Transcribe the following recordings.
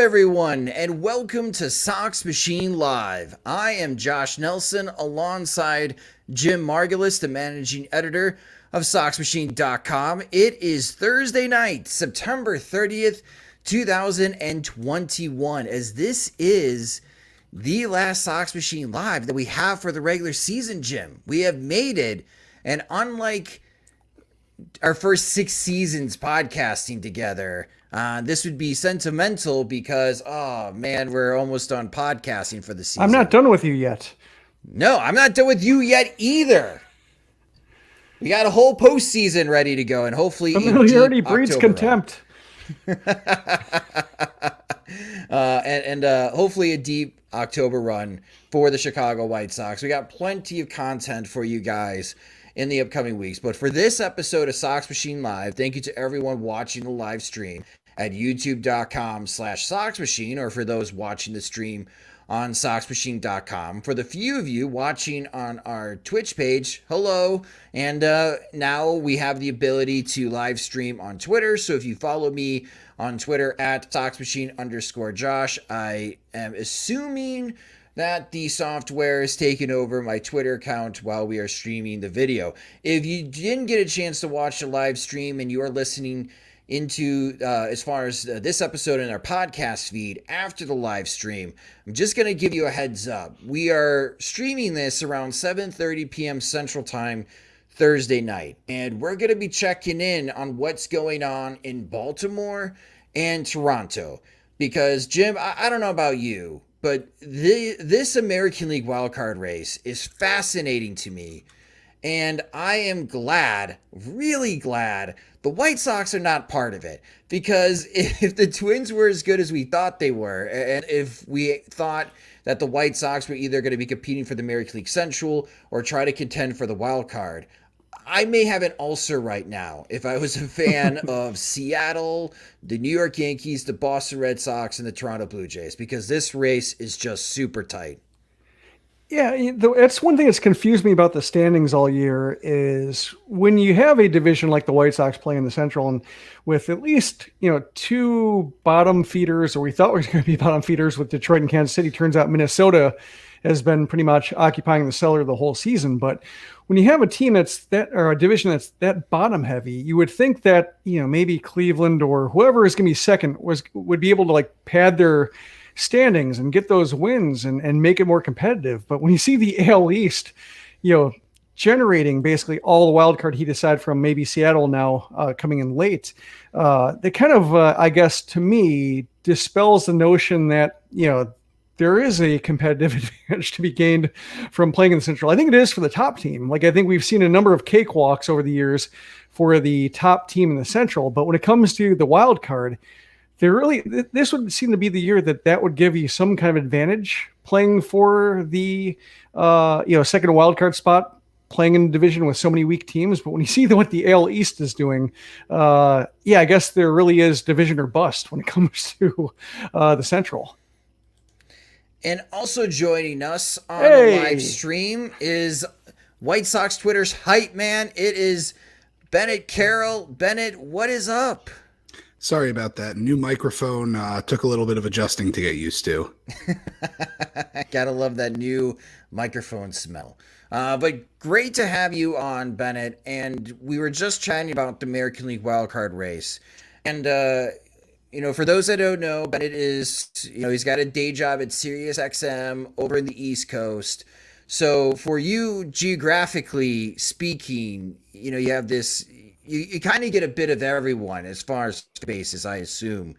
everyone, and welcome to Sox Machine Live. I am Josh Nelson alongside Jim Margulis, the managing editor of SoxMachine.com. It is Thursday night, September 30th, 2021, as this is the last Sox Machine Live that we have for the regular season, Jim. We have made it, and unlike our first 6 seasons podcasting together, this would be sentimental because, oh man, we're almost done podcasting for the season. I'm not done with you yet. No, I'm not done with you yet either. We got a whole postseason ready to go, and hopefully familiarity breeds contempt. and hopefully a deep October run for the Chicago White Sox. We got plenty of content for you guys in the upcoming weeks. But for this episode of Sox Machine Live, thank you to everyone watching the live stream at youtube.com/SoxMachine, or for those watching the stream on SoxMachine.com. For the few of you watching on our Twitch page, hello. And now we have the ability to live stream on Twitter. So if you follow me on Twitter at SoxMachine_Josh, I am assuming that the software is taking over my Twitter account while we are streaming the video. If you didn't get a chance to watch the live stream and you are listening into as far as this episode in our podcast feed after the live stream, I'm just going to give you a heads up. We are streaming this around 7:30 p.m. Central Time Thursday night, and we're going to be checking in on what's going on in Baltimore and Toronto. Because, Jim, I don't know about you, but this American League wildcard race is fascinating to me. And I am glad, really glad, the White Sox are not part of it. Because if the Twins were as good as we thought they were, and if we thought that the White Sox were either going to be competing for the American League Central or try to contend for the wild card, I may have an ulcer right now if I was a fan of Seattle, the New York Yankees, the Boston Red Sox, and the Toronto Blue Jays, because this race is just super tight. Yeah, that's one thing that's confused me about the standings all year is when you have a division like the White Sox play in the Central, and with at least, 2 bottom feeders, or we thought we were going to be bottom feeders with Detroit and Kansas City. Turns out Minnesota has been pretty much occupying the cellar the whole season. But when you have a team or a division that's that bottom heavy, you would think that, maybe Cleveland or whoever is going to be second would be able to pad their standings and get those wins and make it more competitive. But when you see the AL East, generating basically all the wild card heat aside from maybe Seattle now coming in late, they kind of, I guess, to me, dispels the notion that, there is a competitive advantage to be gained from playing in the Central. I think it is for the top team. I think we've seen a number of cakewalks over the years for the top team in the Central. But when it comes to the wild card, this would seem to be the year that would give you some kind of advantage playing for the second wild card spot, playing in a division with so many weak teams. But when you see what the AL East is doing, I guess there really is division or bust when it comes to the Central. And also joining us on the live stream is White Sox Twitter's hype man. It is Bennett Carroll. Bennett, what is up? Sorry about that. New microphone took a little bit of adjusting to get used to. Gotta love that new microphone smell. But great to have you on, Bennett. And we were just chatting about the American League wildcard race. And, for those that don't know, Bennett is, he's got a day job at Sirius XM over in the East Coast. So for you, geographically speaking, you have this, you kind of get a bit of everyone as far as spaces, I assume,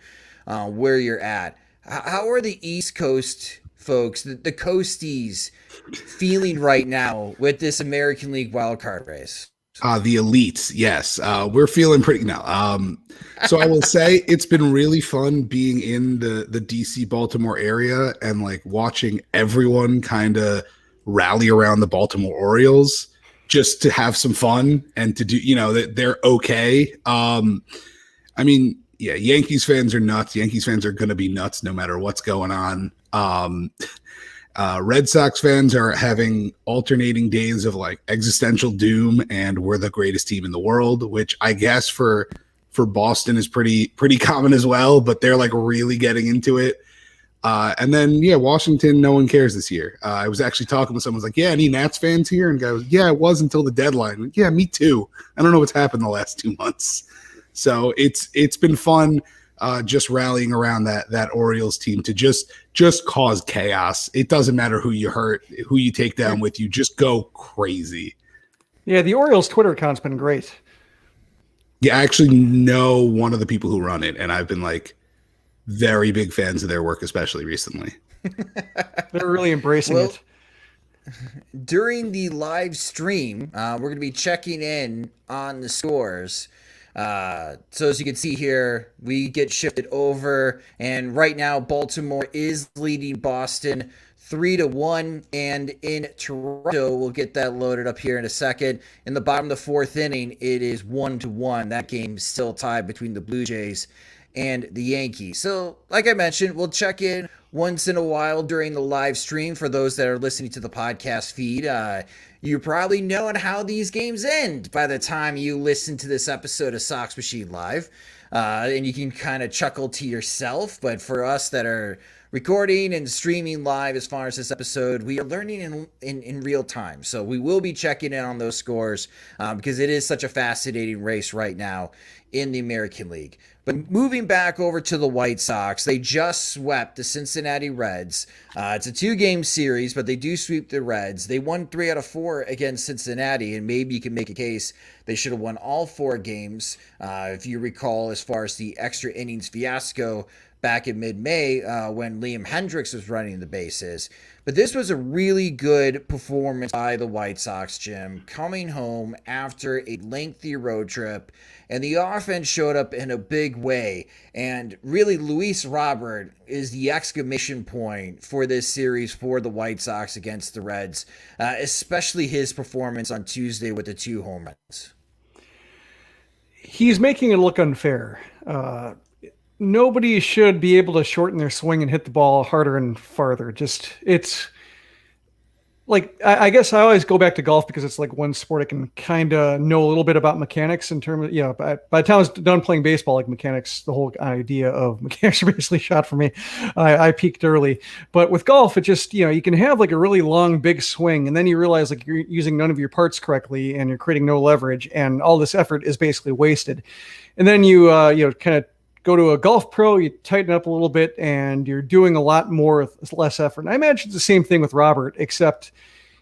where you're at. How are the East Coast folks, the Coasties, feeling right now with this American League wildcard race? The elites, yes. We're feeling pretty now. So I will say it's been really fun being in the DC Baltimore area and watching everyone kind of rally around the Baltimore Orioles just to have some fun and to do, that they're okay. Yankees fans are nuts. Yankees fans are going to be nuts no matter what's going on. Red Sox fans are having alternating days of existential doom and we're the greatest team in the world, which I guess for for Boston is pretty common as well, but they're like really getting into it. And then, Washington, no one cares this year. I was actually talking with someone who's like, yeah, any Nats fans here? And the guy was, yeah, it was until the deadline. Yeah, me too. I don't know what's happened the last 2 months. So it's been fun just rallying around that Orioles team to just cause chaos. It doesn't matter who you hurt, who you take down with, you just go crazy. Yeah, the Orioles Twitter account's been great. Yeah, I actually know one of the people who run it, and I've been like very big fans of their work, especially recently. They're really embracing it. During the live stream, we're going to be checking in on the scores. So as you can see here, we get shifted over, and right now Baltimore is leading Boston 3-1, and in Toronto, we'll get that loaded up here in a second. In the bottom of the fourth inning, it is 1-1. That game's still tied between the Blue Jays and the Yankees. So, like I mentioned, we'll check in once in a while during the live stream. For those that are listening to the podcast feed, you probably know how these games end by the time you listen to this episode of Sox Machine Live. And you can kind of chuckle to yourself. But for us that are recording and streaming live as far as this episode, we are learning in real time. So we will be checking in on those scores because it is such a fascinating race right now in the American League. But moving back over to the White Sox, they just swept the Cincinnati Reds. It's a 2-game series, but they do sweep the Reds. They won 3 out of 4 against Cincinnati, and maybe you can make a case they should have won all 4 games. If you recall, as far as the extra innings fiasco back in mid-May when Liam Hendricks was running the bases. But this was a really good performance by the White Sox, Jim, coming home after a lengthy road trip, and the offense showed up in a big way. And really, Luis Robert is the exclamation point for this series for the White Sox against the Reds, especially his performance on Tuesday with the 2 home runs. He's making it look unfair. Nobody should be able to shorten their swing and hit the ball harder and farther. It's like, I guess I always go back to golf because it's like one sport I can kind of know a little bit about mechanics in terms of, by the time I was done playing baseball, like mechanics, the whole idea of mechanics are basically shot for me. I peaked early. But with golf, it just, you can have like a really long, big swing, and then you realize like you're using none of your parts correctly and you're creating no leverage, and all this effort is basically wasted. And then you kind of go to a golf pro, you tighten up a little bit, and you're doing a lot more with less effort. And I imagine it's the same thing with Robert, except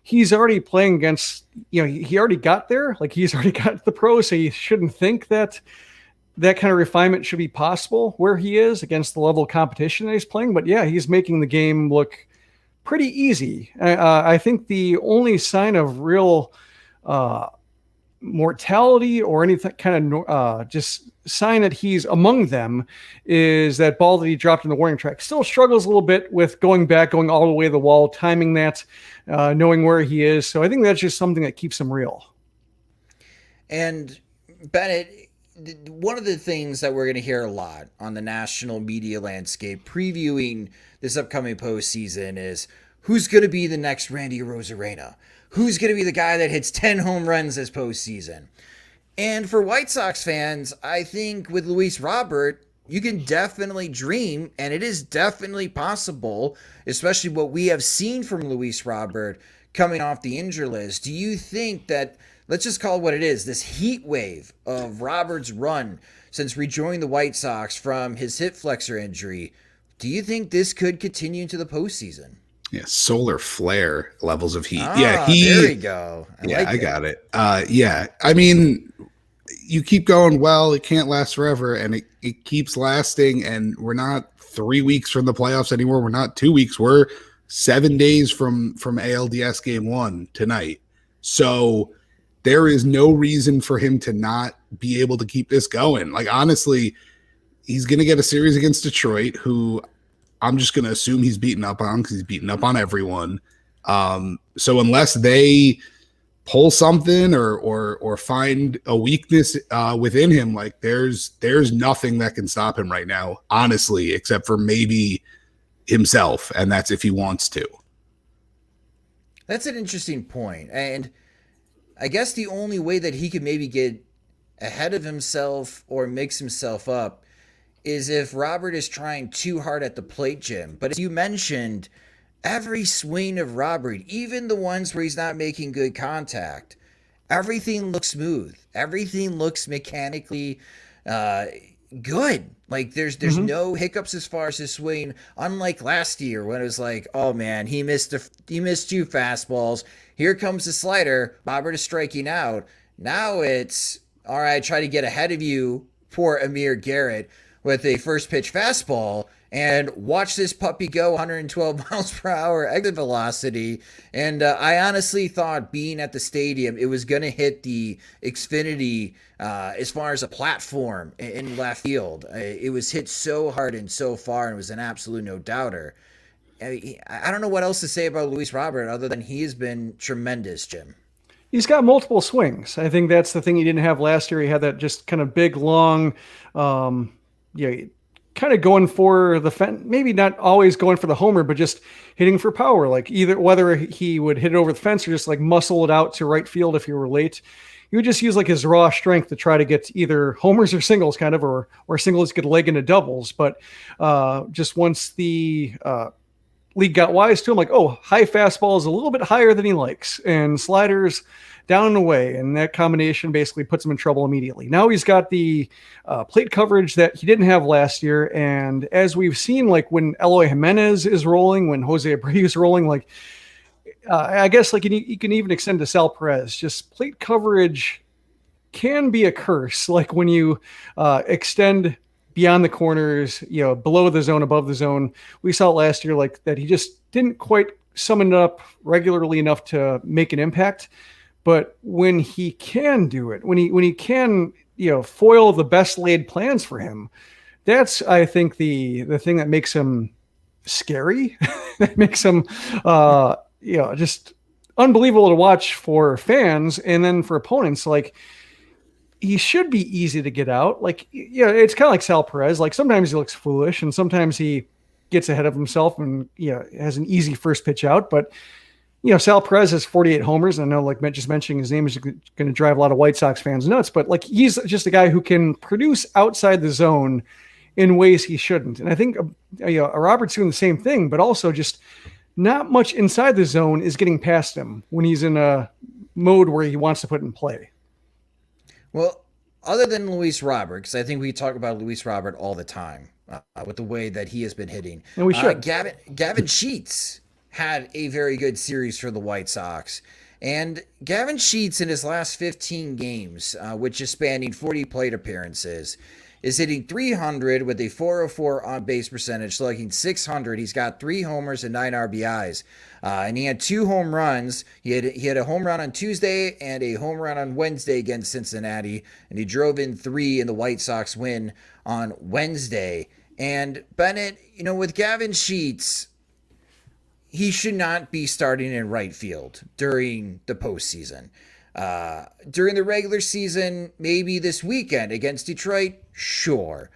he's already playing against, he already got there. Like, he's already got to the pro, so you shouldn't think that kind of refinement should be possible where he is against the level of competition that he's playing. But yeah, he's making the game look pretty easy. I think the only sign of real mortality or anything kind of just sign that he's among them is that ball that he dropped in the warning track. Still struggles a little bit with going all the way to the wall, timing that, knowing where he is. So I think that's just something that keeps him real. And Bennett, one of the things that we're going to hear a lot on the national media landscape previewing this upcoming postseason is who's going to be the next Randy Arozarena? Who's going to be the guy that hits 10 home runs this postseason? And for White Sox fans, I think with Luis Robert, you can definitely dream, and it is definitely possible, especially what we have seen from Luis Robert coming off the injury list. Do you think that, let's just call it what it is, this heat wave of Robert's run since rejoining the White Sox from his hip flexor injury, do you think this could continue into the postseason? Yeah, solar flare levels of heat. There you go. I got it. I mean, you keep going, well, it can't last forever, and it keeps lasting, and we're not 3 weeks from the playoffs anymore. We're not 2 weeks. We're 7 days from ALDS game 1 tonight. So there is no reason for him to not be able to keep this going. Like, honestly, he's going to get a series against Detroit, who I'm just going to assume he's beaten up on because he's beaten up on everyone. So unless they pull something or find a weakness within him, like there's nothing that can stop him right now, honestly, except for maybe himself, and that's if he wants to. That's an interesting point. And I guess the only way that he could maybe get ahead of himself or mix himself up is if Robert is trying too hard at the plate, Jim. But as you mentioned, every swing of Robert, even the ones where he's not making good contact, everything looks smooth. Everything looks mechanically good. Like there's no hiccups as far as his swing. Unlike last year when it was like, oh man, he missed two fastballs. Here comes the slider. Robert is striking out. Now it's all right. Try to get ahead of you. Poor Amir Garrett with a first pitch fastball. And watch this puppy go 112 miles per hour exit velocity. And I honestly thought being at the stadium, it was going to hit the Xfinity as far as a platform in left field. It was hit so hard and so far, and it was an absolute no-doubter. I don't know what else to say about Luis Robert other than he has been tremendous, Jim. He's got multiple swings. I think that's the thing he didn't have last year. He had that just kind of big, long, kind of going for the fence, maybe not always going for the homer, but just hitting for power. Like either whether he would hit it over the fence or just like muscle it out to right field if he were late. He would just use like his raw strength to try to get either homers or singles kind of, or singles get a leg into doubles. But just once the league got wise to him, like, oh, high fastball is a little bit higher than he likes and sliders down and away, and that combination basically puts him in trouble immediately. Now he's got the plate coverage that he didn't have last year, and as we've seen, like when Eloy Jimenez is rolling, when Jose Abreu is rolling, like I guess like you can even extend to Sal Perez. Just plate coverage can be a curse, like when you extend beyond the corners, below the zone, above the zone. We saw it last year, like that he just didn't quite summon it up regularly enough to make an impact. But when he can do it, when he can, foil the best laid plans for him, that's, I think, the thing that makes him scary, that makes him, just unbelievable to watch for fans and then for opponents. Like, he should be easy to get out. Like, it's kind of like Sal Perez. Like sometimes he looks foolish and sometimes he gets ahead of himself and, has an easy first pitch out, but Sal Perez has 48 homers. I know, like just mentioning his name is going to drive a lot of White Sox fans nuts, but like he's just a guy who can produce outside the zone in ways he shouldn't. And I think Robert's doing the same thing, but also just not much inside the zone is getting past him when he's in a mode where he wants to put in play. Well, other than Luis Robert, because I think we talk about Luis Robert all the time with the way that he has been hitting. And we should. Gavin Sheets had a very good series for the White Sox. And Gavin Sheets in his last 15 games, which is spanning 40 plate appearances, is hitting 300 with a 404 on-base percentage, slugging 600. He's got 3 homers and 9 RBIs. And he had 2 home runs. He had a home run on Tuesday and a home run on Wednesday against Cincinnati. And he drove in 3 in the White Sox win on Wednesday. And Bennett, with Gavin Sheets, he should not be starting in right field during the postseason. During the regular season, maybe this weekend against Detroit, sure.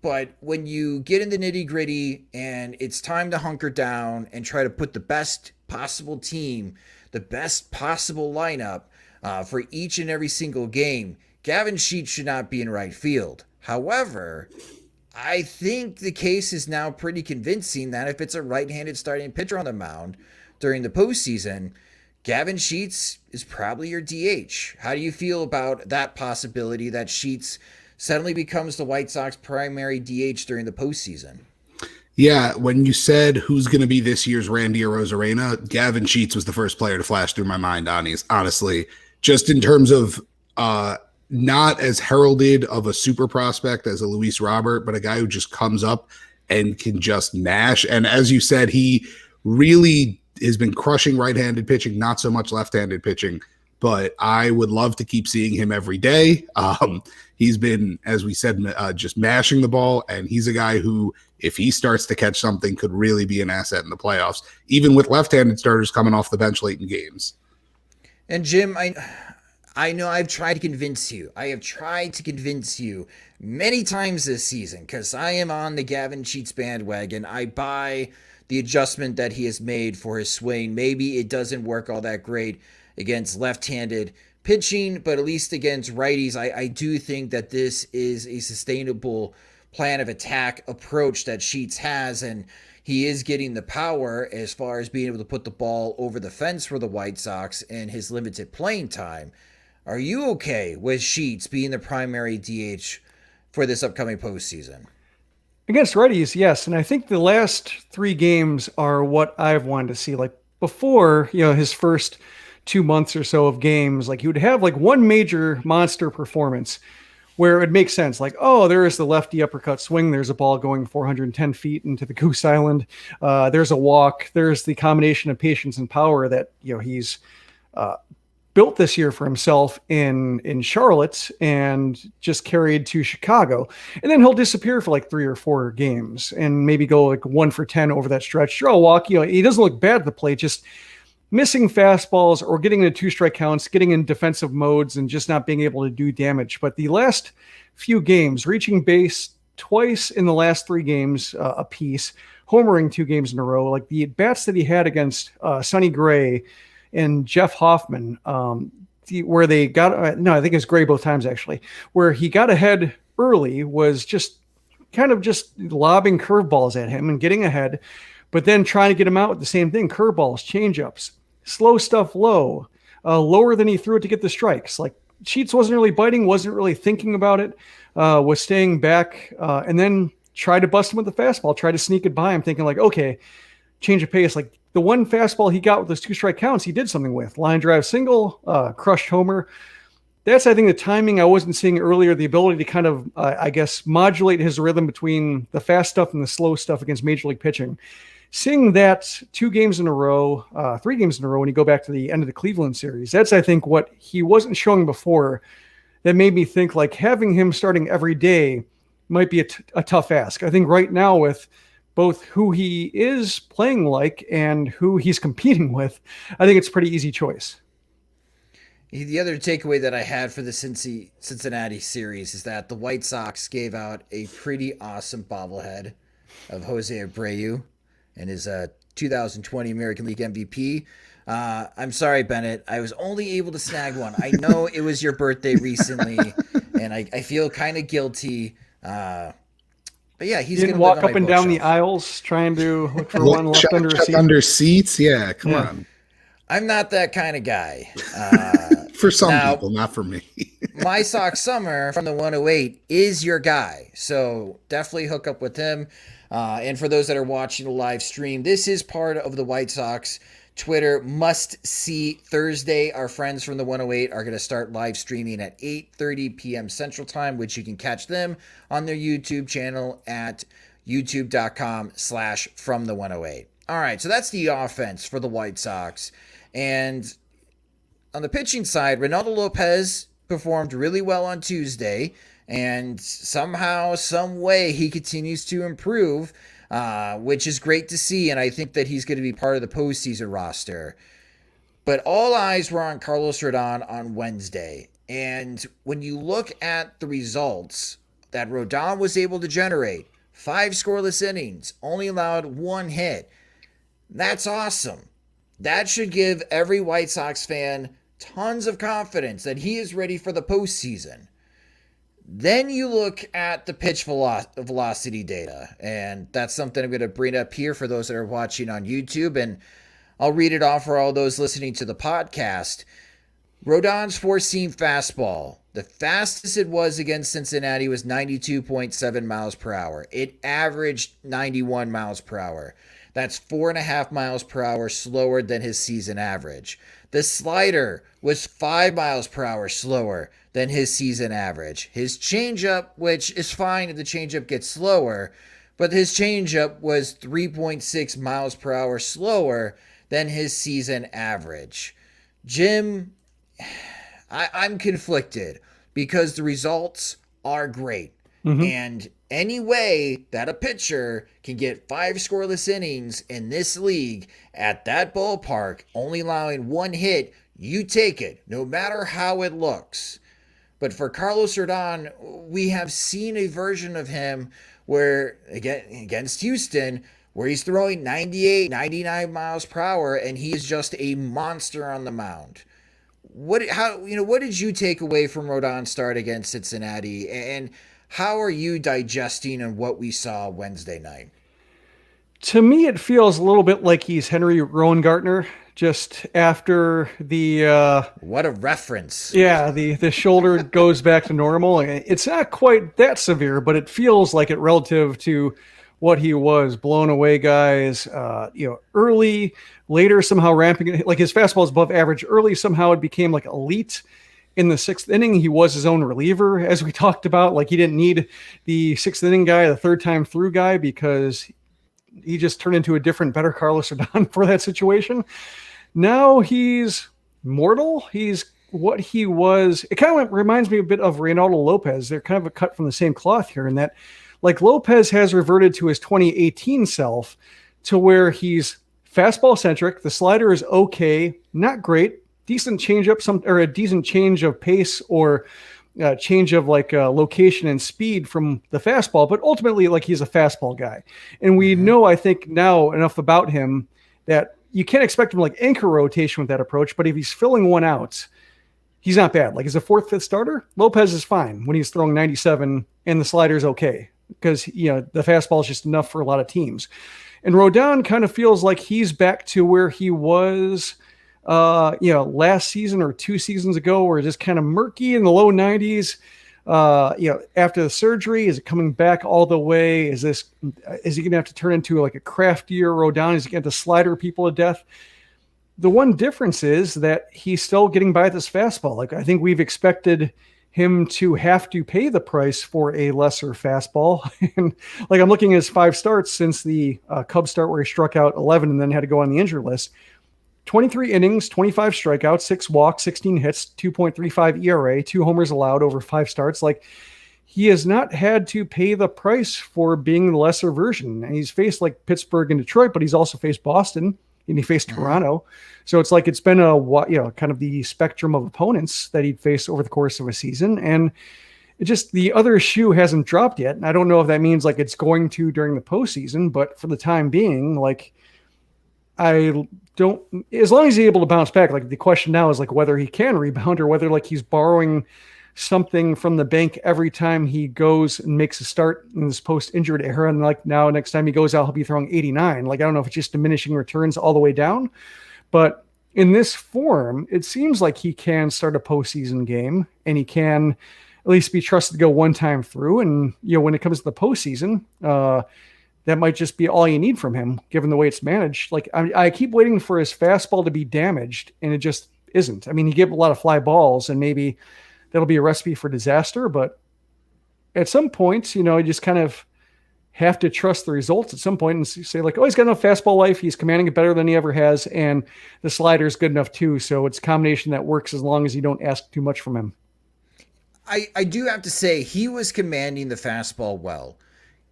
But when you get in the nitty gritty and it's time to hunker down and try to put the best possible team, the best possible lineup for each and every single game, Gavin Sheets should not be in right field. However, I think the case is now pretty convincing that if it's a right-handed starting pitcher on the mound during the postseason, Gavin Sheets is probably your DH. How do you feel about that possibility that Sheets suddenly becomes the White Sox primary DH during the postseason? Yeah, when you said who's going to be this year's Randy Arozarena, Gavin Sheets was the first player to flash through my mind, honestly. Just in terms of not as heralded of a super prospect as a Luis Robert, but a guy who just comes up and can just mash. And as you said, he really has been crushing right-handed pitching, not so much left-handed pitching, but I would love to keep seeing him every day. He's been, as we said, just mashing the ball, and he's a guy who, if he starts to catch something, could really be an asset in the playoffs, even with left-handed starters coming off the bench late in games. And Jim, I know I've tried to convince you. I have tried to convince you many times this season because I am on the Gavin Sheets bandwagon. I buy the adjustment that he has made for his swing. Maybe it doesn't work all that great against left-handed pitching, but at least against righties, I do think that this is a sustainable plan of attack approach that Sheets has, and he is getting the power as far as being able to put the ball over the fence for the White Sox in his limited playing time. Are you okay with Sheets being the primary DH for this upcoming postseason? Against righties, yes. And I think the last 3 games are what I've wanted to see. Like before, his first 2 months or so of games, like he would have like one major monster performance where it would make sense. Like, oh, there is the lefty uppercut swing. There's a ball going 410 feet into the Goose Island. There's a walk. There's the combination of patience and power that, he's built this year for himself in Charlotte and just carried to Chicago. And then he'll disappear for like 3 or 4 games and maybe go like 1 for 10 over that stretch. Draw a walk. He doesn't look bad at the plate, just missing fastballs or getting into 2-strike counts, getting in defensive modes and just not being able to do damage. But the last few games, reaching base twice in the last 3 games apiece, homering 2 games in a row, like the bats that he had against Sonny Gray and Jeff Hoffman, where they got, no, I think it's Gray both times actually, where he got ahead early was just kind of just lobbing curveballs at him and getting ahead, but then trying to get him out with the same thing, curveballs, changeups, slow stuff low, lower than he threw it to get the strikes. Like Sheets wasn't really biting, wasn't really thinking about it, was staying back, and then tried to bust him with the fastball, tried to sneak it by him, thinking like, okay, change of pace. Like the one fastball he got with those 2-strike counts, he did something with. Line drive single, crushed homer. That's, I think, the timing I wasn't seeing earlier, the ability to kind of, I guess, modulate his rhythm between the fast stuff and the slow stuff against Major League pitching. Seeing that 2 games in a row, 3 games in a row when you go back to the end of the Cleveland series, that's, I think, what he wasn't showing before that made me think like having him starting every day might be a tough ask. I think right now with both who he is playing like and who he's competing with, I think it's a pretty easy choice. The other takeaway that I had for the Cincinnati series is that the White Sox gave out a pretty awesome bobblehead of Jose Abreu and his 2020 American League MVP. I'm sorry, Bennett. I was only able to snag one. I know it was your birthday recently, and I feel kind of guilty. But yeah, he's going to walk up and down the aisles trying to look for one left under a seat. Under seats, yeah. Come on. I'm not that kind of guy. For some people, not for me. My Sox Summer from the 108 is your guy, so definitely hook up with him. And for those that are watching the live stream, this is part of the White Sox Twitter must-see Thursday. Our friends from the 108 are going to start live streaming at 8:30 p.m. Central Time, which you can catch them on their YouTube channel at youtube.com/fromthe108. All right, so that's the offense for the White Sox. And on the pitching side, Reynaldo Lopez performed really well on Tuesday, and somehow, some way, he continues to improve, which is great to see, and I think that he's going to be part of the postseason roster. But all eyes were on Carlos Rodon on Wednesday, and when you look at the results that Rodon was able to generate, 5 scoreless innings, only allowed 1 hit, that's awesome. That should give every White Sox fan tons of confidence that he is ready for the postseason. Then you look at the pitch velocity data, and that's something I'm going to bring up here for those that are watching on YouTube, and I'll read it off for all those listening to the podcast. Rodon's four-seam fastball, the fastest it was against Cincinnati was 92.7 miles per hour. It averaged 91 miles per hour. That's 4.5 miles per hour slower than his season average. The slider was 5 miles per hour slower than his season average. His changeup, which is fine if the changeup gets slower, but his changeup was 3.6 miles per hour slower than his season average. Jim, I'm conflicted because the results are great. Mm-hmm. And any way that a pitcher can get 5 scoreless innings in this league at that ballpark, only allowing 1 hit, you take it, no matter how it looks. But for Carlos Rodon, we have seen a version of him where, again, against Houston, where he's throwing 98, 99 miles per hour, and he is just a monster on the mound. what did you take away from Rodon's start against Cincinnati, and how are you digesting on what we saw Wednesday night? To me, it feels a little bit like he's Henry Rowengartner just after the What a reference. yeah, the shoulder goes back to normal. It's not quite that severe, but it feels like it relative to what he was. Blown away guys, early, later somehow ramping. Like his fastball is above average early. Somehow it became like elite in the sixth inning. He was his own reliever, as we talked about. Like he didn't need the sixth inning guy, the third time through guy, because he just turned into a different, better Carlos Rodon for that situation. Now he's mortal. He's what he was. It kind of reminds me a bit of Reynaldo Lopez. They're kind of a cut from the same cloth here in that, like, Lopez has reverted to his 2018 self to where he's fastball centric. The slider is okay, not great, decent changeup, or a decent change of pace or change of location and speed from the fastball, but ultimately like he's a fastball guy. And we know, I think now enough about him that you can't expect him to like anchor rotation with that approach, but if he's filling one out, he's not bad. Like as a fourth, fifth starter, Lopez is fine when he's throwing 97 and the slider's okay because, the fastball is just enough for a lot of teams. And Rodon kind of feels like he's back to where he was last season or 2 seasons ago, where just kind of murky in the low 90s. After the surgery, is it coming back all the way? Is he going to have to turn into like a craftier Rodon? Is he going to have to slider people to death? The one difference is that he's still getting by with this fastball. Like I think we've expected him to have to pay the price for a lesser fastball. And like I'm looking at his 5 starts since the Cubs start where he struck out 11 and then had to go on the injured list. 23 innings, 25 strikeouts, 6 walks, 16 hits, 2.35 ERA, 2 homers allowed over 5 starts. Like he has not had to pay the price for being the lesser version. And he's faced like Pittsburgh and Detroit, but he's also faced Boston and he faced Toronto. So it's like it's been kind of the spectrum of opponents that he'd face over the course of a season. And it just, the other shoe hasn't dropped yet. And I don't know if that means like it's going to during the postseason, but for the time being, like I don't, as long as he's able to bounce back, like the question now is like whether he can rebound or whether like he's borrowing something from the bank every time he goes and makes a start in this post-injured era. And like now next time he goes out, he'll be throwing 89. Like, I don't know if it's just diminishing returns all the way down, but in this form, it seems like he can start a postseason game and he can at least be trusted to go one time through. And, when it comes to the postseason, that might just be all you need from him, given the way it's managed. Like I keep waiting for his fastball to be damaged, and it just isn't. I mean, he gave a lot of fly balls, and maybe that'll be a recipe for disaster. But at some point, you just kind of have to trust the results at some point and say like, oh, he's got enough fastball life. He's commanding it better than he ever has, and the slider is good enough too. So it's a combination that works as long as you don't ask too much from him. I do have to say he was commanding the fastball well,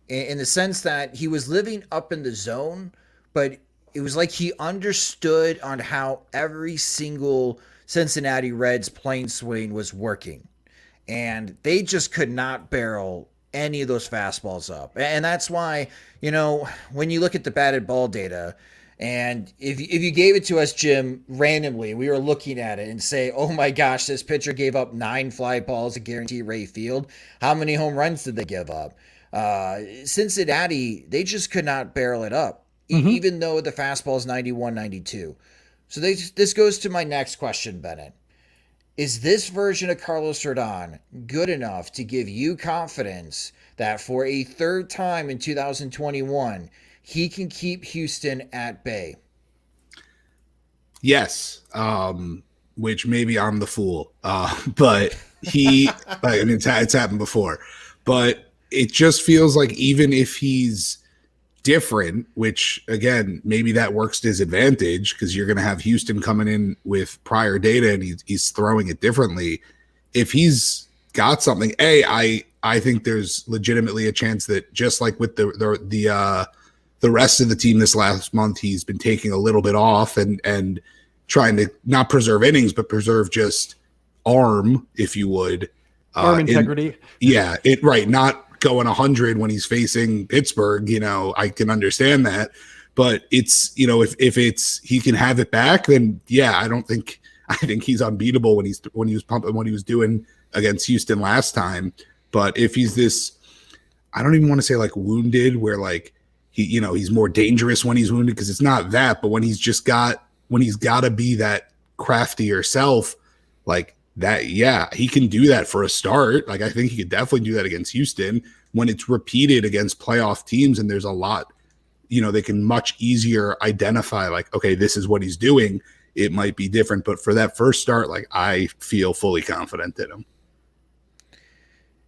in the sense that he was living up in the zone, but it was like he understood on how every single Cincinnati Reds plane swing was working. And they just could not barrel any of those fastballs up. And that's why, when you look at the batted ball data, and if you gave it to us, Jim, randomly, we were looking at it and say, oh my gosh, this pitcher gave up 9 fly balls at Guaranteed Rate Field. How many home runs did they give up? Cincinnati, they just could not barrel it up, even though the fastball is 91, 92. So this goes to my next question, Bennett. Is this version of Carlos Rodon good enough to give you confidence that for a third time in 2021, he can keep Houston at bay? Yes, which maybe I'm the fool, but it's happened before, but it just feels like even if he's different, which again, maybe that works to his advantage because you're going to have Houston coming in with prior data and he's throwing it differently. If he's got something, I think there's legitimately a chance that just like with the rest of the team this last month, he's been taking a little bit off and trying to not preserve innings, but preserve just arm, if you would. Arm integrity. Not going 100 when he's facing Pittsburgh, I can understand that, but it's, if it's, he can have it back, then yeah, I don't think I think he's unbeatable when he was pumping what he was doing against Houston last time. But if he's this, I don't even want to say like wounded, where like he's more dangerous when he's wounded, because it's not that, but when he's got to be that craftier self, like that, yeah, he can do that for a start. Like I think he could definitely do that against Houston. When it's repeated against playoff teams and there's a lot, they can much easier identify like, okay, this is what he's doing. It might be different, but for that first start, like I feel fully confident in him.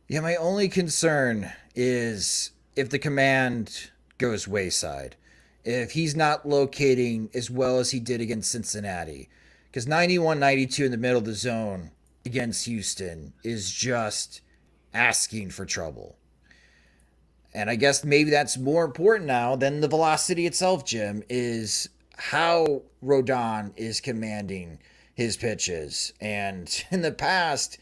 Yeah, my only concern is if the command goes wayside, if he's not locating as well as he did against Cincinnati, because 91-92 in the middle of the zone against Houston is just asking for trouble. And I guess maybe that's more important now than the velocity itself, Jim, is how Rodon is commanding his pitches. And in the past,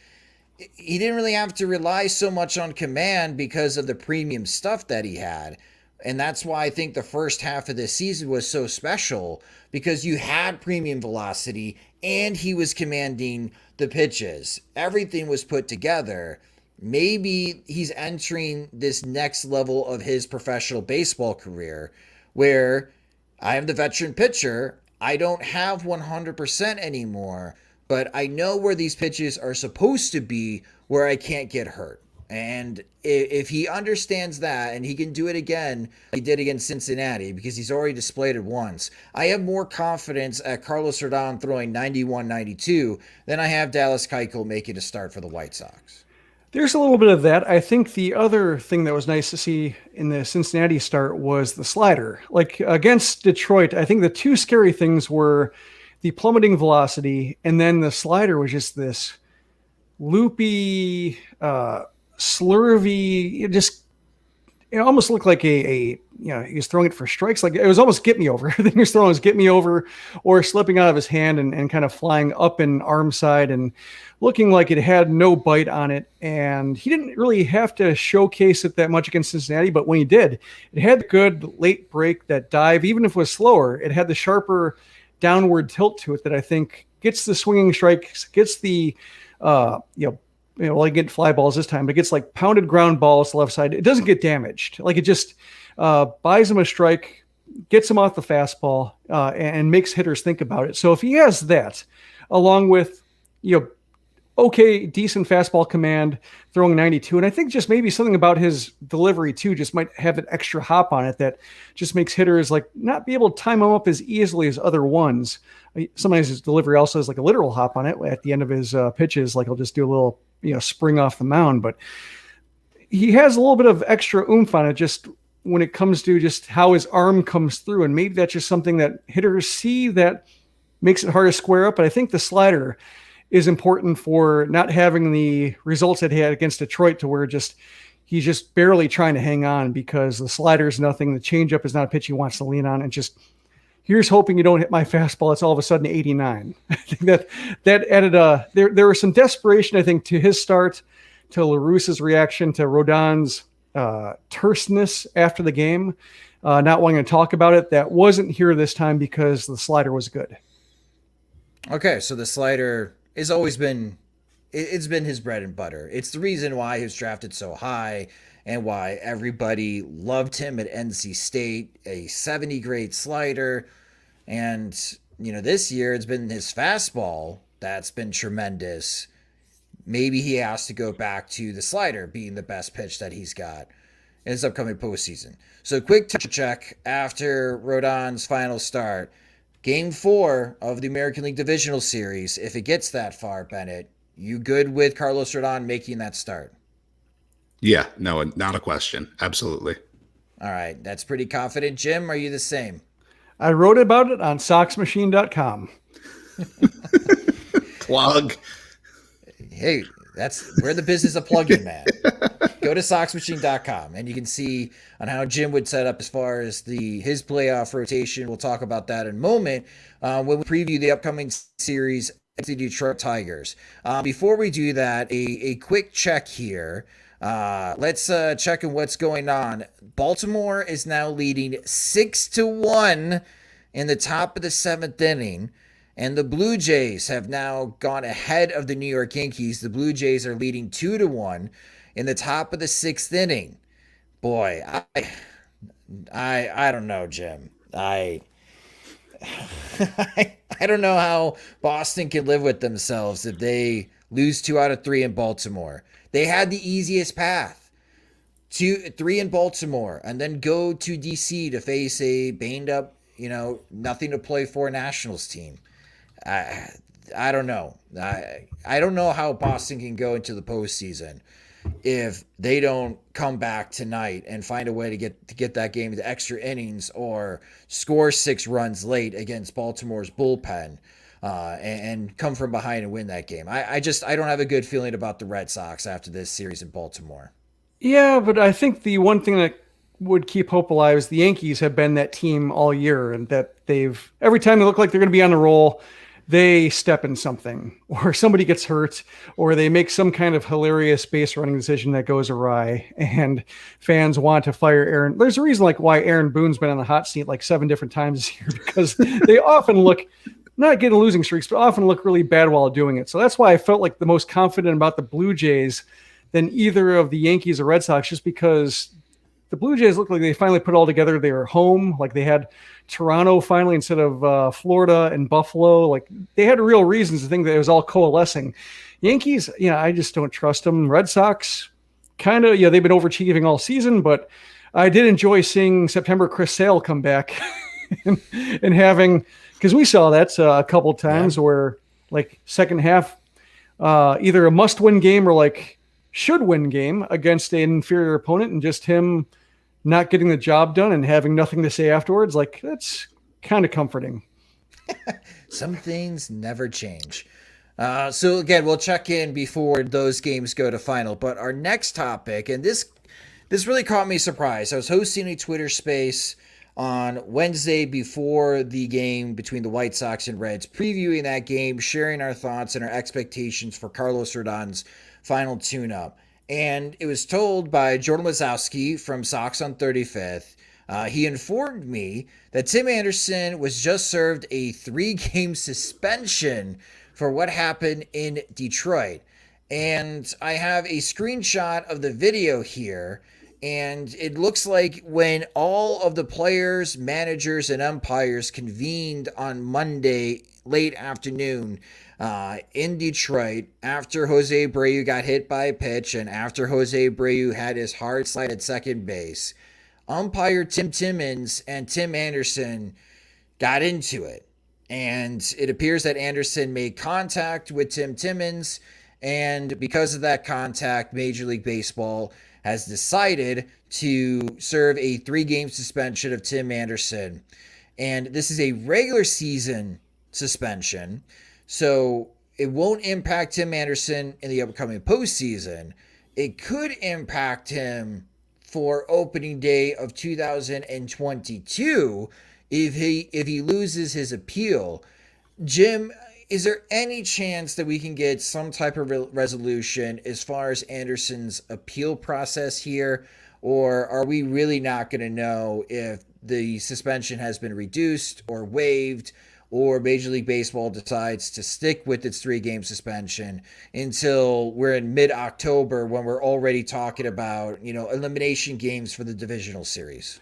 he didn't really have to rely so much on command because of the premium stuff that he had. And that's why I think the first half of this season was so special, because you had premium velocity and he was commanding the pitches. Everything was put together. Maybe he's entering this next level of his professional baseball career where I am the veteran pitcher. I don't have 100% anymore, but I know where these pitches are supposed to be where I can't get hurt. And if he understands that and he can do it again, he did against Cincinnati, because he's already displayed it once, I have more confidence at Carlos Rodon throwing 91-92 than I have Dallas Keuchel making a start for the White Sox. There's a little bit of that. I think the other thing that was nice to see in the Cincinnati start was the slider. Like against Detroit, I think the two scary things were the plummeting velocity, and then the slider was just this loopy, slurvy. It almost looked like he was throwing it for strikes. Like it was almost get me over. Everything he was throwing was get me over, or slipping out of his hand and kind of flying up an arm side and looking like it had no bite on it. And he didn't really have to showcase it that much against Cincinnati, but when he did, it had the good late break, that dive, even if it was slower, it had the sharper downward tilt to it that I think gets the swinging strikes, gets the, well, I get fly balls this time, but it gets like pounded ground balls to the left side. It doesn't get damaged. Like it just buys him a strike, gets him off the fastball, and makes hitters think about it. So if he has that, along with, okay, decent fastball command, throwing 92, and I think just maybe something about his delivery too just might have an extra hop on it that just makes hitters like not be able to time him up as easily as other ones. Sometimes his delivery also has like a literal hop on it at the end of his pitches. Like he'll just do a little, spring off the mound, but he has a little bit of extra oomph on it just when it comes to just how his arm comes through. And maybe that's just something that hitters see that makes it hard to square up. But I think the slider is important for not having the results that he had against Detroit, to where he's just barely trying to hang on, because the slider is nothing. The changeup is not a pitch he wants to lean on. And just, here's hoping you don't hit my fastball. It's all of a sudden 89. I think that added there was some desperation, I think, to his start, to La Russa's reaction to Rodon's terseness after the game, not wanting to talk about it. That wasn't here this time because the slider was good. Okay, so the slider has always been, it's been his bread and butter. It's the reason why he was drafted so high and why everybody loved him at NC State, a 70 grade slider. And, this year it's been his fastball that's been tremendous. Maybe he has to go back to the slider being the best pitch that he's got in his upcoming postseason. So quick check after Rodon's final start. Game 4 of the American League Divisional Series. If it gets that far, Bennett, you good with Carlos Rodon making that start? Yeah, no, not a question. Absolutely. All right, that's pretty confident. Jim, are you the same? I wrote about it on soxmachine.com. Plug. Hey, we're the business of plugging, man. Go to soxmachine.com and you can see on how Jim would set up as far as his playoff rotation. We'll talk about that in a moment when we preview the upcoming series against the Detroit Tigers. Before we do that, a quick check here. Let's check on what's going on. Baltimore is now leading 6-1 in the top of the 7th inning. And the Blue Jays have now gone ahead of the New York Yankees. The Blue Jays are leading 2-1 in the top of the sixth inning. Boy, I don't know, Jim. I don't know how Boston can live with themselves if they lose 2 out of 3 in Baltimore. They had the easiest path. 3 in Baltimore, and then go to DC to face a banged up, nothing to play for Nationals team. I don't know. I don't know how Boston can go into the postseason if they don't come back tonight and find a way to get that game to extra innings or score 6 runs late against Baltimore's bullpen and come from behind and win that game. I don't have a good feeling about the Red Sox after this series in Baltimore. Yeah, but I think the one thing that would keep hope alive is the Yankees have been that team all year, and that every time they look like they're going to be on the roll, they step in something, or somebody gets hurt, or they make some kind of hilarious base running decision that goes awry, and fans want to fire Aaron. There's a reason why Aaron Boone's been on the hot seat 7 different times this year, because they often look, not getting losing streaks, but often look really bad while doing it. So that's why I felt like the most confident about the Blue Jays than either of the Yankees or Red Sox, just because the Blue Jays looked like they finally put it all together. They were home. They had Toronto finally instead of Florida and Buffalo. They had real reasons to think that it was all coalescing. Yankees, I just don't trust them. Red Sox, kind of, they've been overachieving all season, but I did enjoy seeing September Chris Sale come back and having, because we saw that a couple times where second half, either a must-win game or should-win game against an inferior opponent, and just him not getting the job done and having nothing to say afterwards. That's kind of comforting. Some things never change. So again, we'll check in before those games go to final. But our next topic, and this really caught me surprised. I was hosting a Twitter space on Wednesday before the game between the White Sox and Reds, previewing that game, sharing our thoughts and our expectations for Carlos Rodon's final tune-up. And it was told by Jordan Lazowski from Sox on 35th. He informed me that Tim Anderson was just served a 3-game suspension for what happened in Detroit. And I have a screenshot of the video here. And it looks like when all of the players, managers, and umpires convened on Monday late afternoon in Detroit after Jose Abreu got hit by a pitch and after Jose Abreu had his hard slide at second base, umpire Tim Timmons and Tim Anderson got into it. And it appears that Anderson made contact with Tim Timmons, and because of that contact, Major League Baseball has decided to serve a 3-game suspension of Tim Anderson. And this is a regular season suspension, so it won't impact Tim Anderson in the upcoming postseason. It could impact him for opening day of 2022 if he loses his appeal. Jim, is there any chance that we can get some type of resolution as far as Anderson's appeal process here? Or are we really not going to know if the suspension has been reduced or waived, or Major League Baseball decides to stick with its 3-game suspension until we're in mid-October, when we're already talking about, elimination games for the divisional series?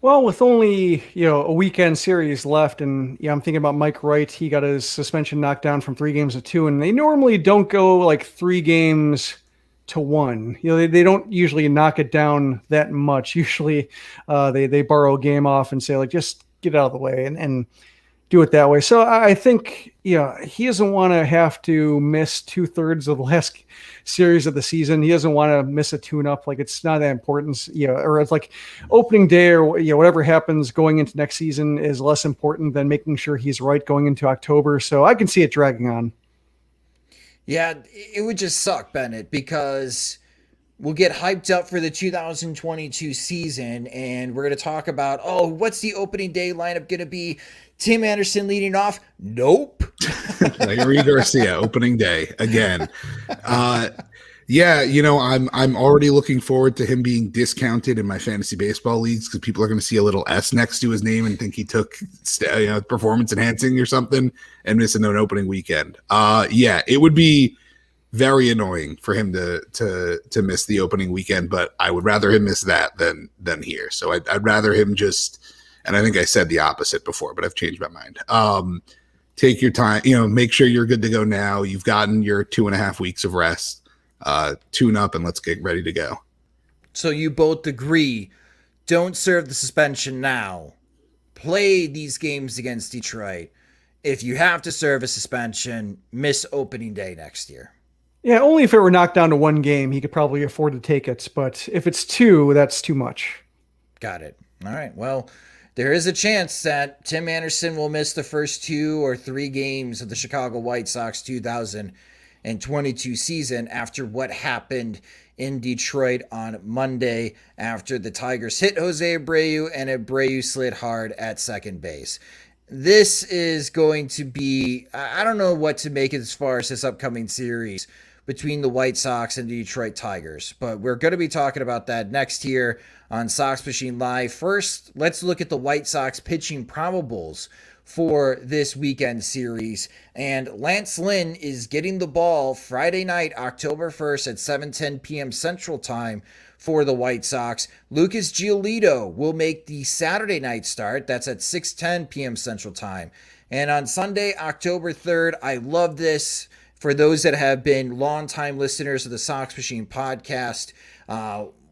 Well, with only, a weekend series left, and I'm thinking about Mike Wright. He got his suspension knocked down from 3 games to 2, and they normally don't go 3 games to 1. They don't usually knock it down that much. Usually they borrow a game off and say, just get out of the way and do it that way. So I think, he doesn't want to have to miss 2/3 of the last series of the season. He doesn't want to miss a tune-up. It's not that important, or it's opening day or, whatever happens going into next season is less important than making sure he's right going into October. So I can see it dragging on. Yeah, it would just suck, Bennett, because we'll get hyped up for the 2022 season, and we're going to talk about, what's the opening day lineup going to be? Tim Anderson leading off? Nope. Larry Garcia, opening day again. Yeah, I'm already looking forward to him being discounted in my fantasy baseball leagues because people are going to see a little S next to his name and think he took performance enhancing or something and missing an opening weekend. Yeah, it would be very annoying for him to miss the opening weekend, but I would rather him miss that than here. So I'd rather him just, and I think I said the opposite before, but I've changed my mind. Take your time, make sure you're good to go now. You've gotten your 2.5 weeks of rest. Tune up and let's get ready to go. So you both agree, don't serve the suspension now. Play these games against Detroit. If you have to serve a suspension, miss opening day next year. Yeah, only if it were knocked down to one game, he could probably afford to take it. But if it's two, that's too much. Got it. All right. Well, there is a chance that Tim Anderson will miss the first 2 or 3 games of the Chicago White Sox 2022 season after what happened in Detroit on Monday after the Tigers hit Jose Abreu and Abreu slid hard at second base. This is going to be, I don't know what to make as far as this upcoming series between the White Sox and the Detroit Tigers, but we're going to be talking about that next here on Sox Machine Live. First, let's look at the White Sox pitching probables for this weekend series. And Lance Lynn is getting the ball Friday night, October 1st at 7:10 p.m. Central Time for the White Sox. Lucas Giolito will make the Saturday night start. That's at 6:10 p.m. Central Time. And on Sunday, October 3rd, I love this. For those that have been longtime listeners of the Sox Machine podcast,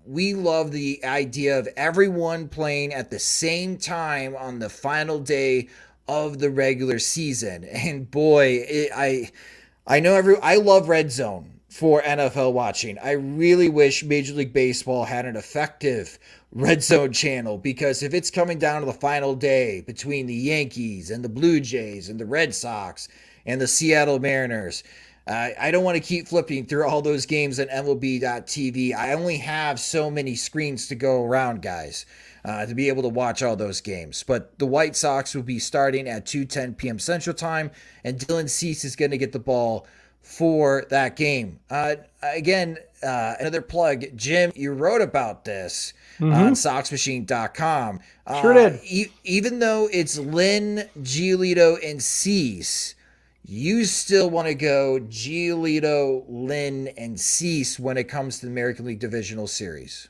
we love the idea of everyone playing at the same time on the final day of the regular season. And boy, I know I love Red Zone for NFL watching. I really wish Major League Baseball had an effective Red Zone channel, because if it's coming down to the final day between the Yankees and the Blue Jays and the Red Sox and the Seattle Mariners, I don't want to keep flipping through all those games on MLB.tv. I only have so many screens to go around, guys, to be able to watch all those games. But the White Sox will be starting at 2:10 p.m. Central Time, and Dylan Cease is going to get the ball for that game. Again, another plug. Jim, you wrote about this on SoxMachine.com. Sure did. Even though it's Lynn, Giolito, and Cease, you still want to go Giolito, Lynn, and Cease when it comes to the American League Divisional Series.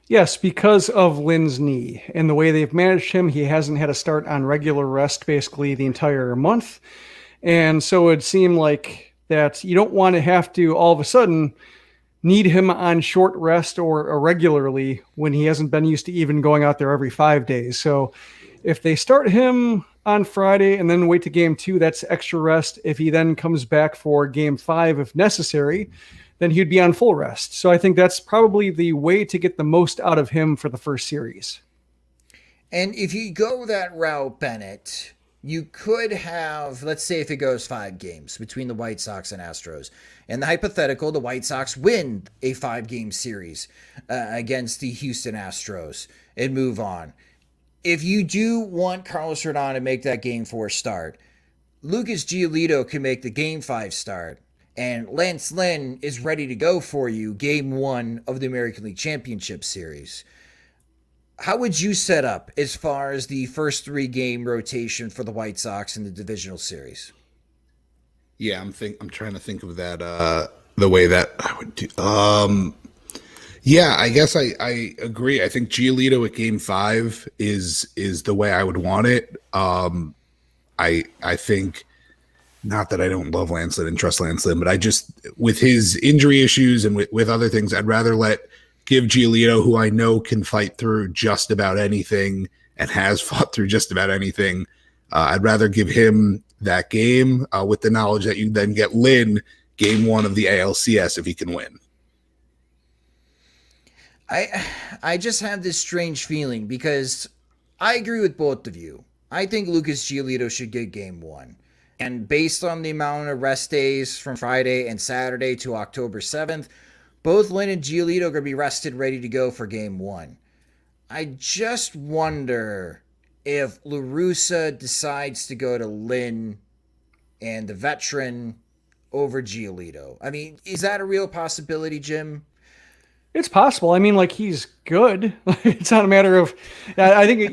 Yes, because of Lynn's knee and the way they've managed him. He hasn't had a start on regular rest basically the entire month. And so it seemed like that you don't want to have to all of a sudden need him on short rest or irregularly when he hasn't been used to even going out there every 5 days. So if they start him on Friday and then wait to game 2, that's extra rest. If he then comes back for game 5, if necessary, then he'd be on full rest. So I think that's probably the way to get the most out of him for the first series. And if you go that route, Bennett, you could have, let's say if it goes 5 games between the White Sox and Astros, and the hypothetical, the White Sox win a 5-game series against the Houston Astros and move on. If you do want Carlos Rodon to make that game 4 start, Lucas Giolito can make the game 5 start, and Lance Lynn is ready to go for you game 1 of the American League Championship Series. How would you set up as far as the first 3-game rotation for the White Sox in the divisional series? Yeah, I'm trying to think of that the way that I would do. Yeah, I guess I agree. I think Giolito at game 5 is the way I would want it. I think, not that I don't love Lance Lynn and trust Lance Lynn, but I just, with his injury issues and with other things, I'd rather give Giolito, who I know can fight through just about anything and has fought through just about anything. I'd rather give him that game with the knowledge that you then get Lynn game 1 of the ALCS if he can win. I just have this strange feeling because I agree with both of you. I think Lucas Giolito should get game 1. And based on the amount of rest days from Friday and Saturday to October 7th, both Lynn and Giolito are going to be rested, ready to go for game 1. I just wonder if La Russa decides to go to Lynn and the veteran over Giolito. I mean, is that a real possibility, Jim? It's possible. I mean, like, he's good. It's not a matter of, I think,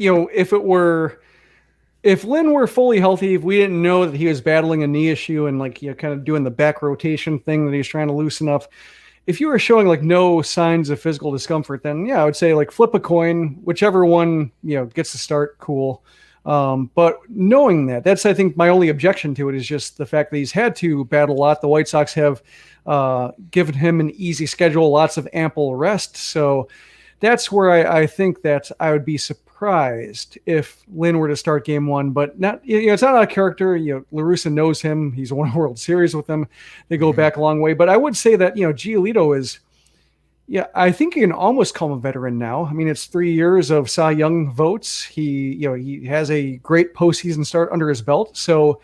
if Lynn were fully healthy, if we didn't know that he was battling a knee issue and like, kind of doing the back rotation thing that he's trying to loosen up, if you were showing like no signs of physical discomfort, then yeah, I would say like flip a coin, whichever one, gets to start, cool. But knowing that's, I think, my only objection to it is just the fact that he's had to battle a lot. The White Sox have given him an easy schedule, lots of ample rest. So that's where I think that I would be surprised if Lynn were to start game one, but not, it's not out of character. La Russa knows him. He's won a World Series with him. They go back a long way, but I would say that, Giolito is, I think you can almost call him a veteran now. I mean, it's 3 years of Cy Young votes. He has a great postseason start under his belt. So